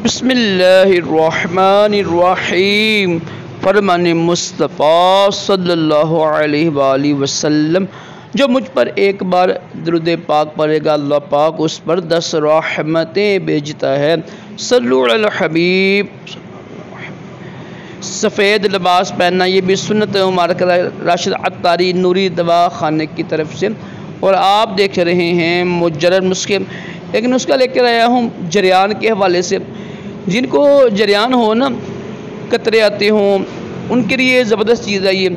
बिस्मिल्लाहिर्रहमानिर्रहीम। फरमान मुस्तफ़ा सल्लल्लाहु अलैहि वसल्लम, जो मुझ पर एक बार दुरूद पाक पढ़ेगा अल्लाह पाक उस पर 10 रहमतें भेजता है। सल्लु अल हबीब। सफ़ेद लिबास पहनना ये भी सुन्नत मुबारक राशिद अत्तारी नूरी दवा खाने की तरफ से। और आप देख रहे हैं मुजर्रद नुस्खे। एक नुस्खा लेकर आया हूँ जरियान के हवाले से। जिनको जरियान हो ना, कतरे आते हों, उनके लिए ज़बरदस्त चीज़ है ये।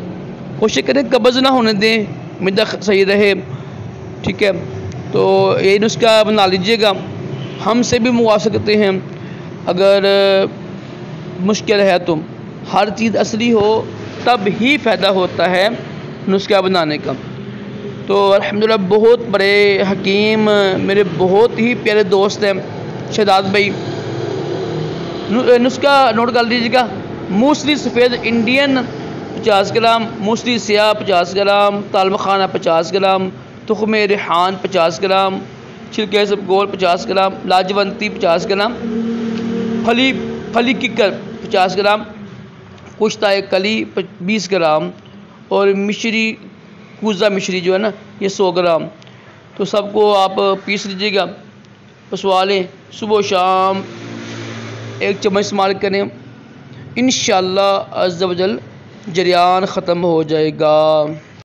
कोशिश करें कब्ज़ ना होने दें, मिदा सही रहे, ठीक है। तो ये नुस्खा बना लीजिएगा। हमसे भी मंगवा सकते हैं अगर मुश्किल है तो। हर चीज़ असली हो तब ही फ़ायदा होता है नुस्खा बनाने का। तो अल्हम्दुलिल्लाह बहुत बड़े हकीम मेरे बहुत ही प्यारे दोस्त हैं शहजाद भाई। नुस्खा नोट कर लीजिएगा। मूसली सफ़ेद इंडियन 50 ग्राम, मूसली स्याह 50 ग्राम, ताल मखाना 50 ग्राम, तुख़्म रिहान 50 ग्राम, छिलके इसबगोल 50 ग्राम, लाजवंती 50 ग्राम, फली किकर 50 ग्राम, कुश्ता कली 20 ग्राम और मिश्री कूज़ा मिश्री जो है ना ये 100 ग्राम। तो सबको आप पीस लीजिएगा, पसवा लें। सुबह शाम 1 चम्मच इस्तेमाल करें, इंशाअल्लाह अज़्ज़ व जल जरियान ख़त्म हो जाएगा।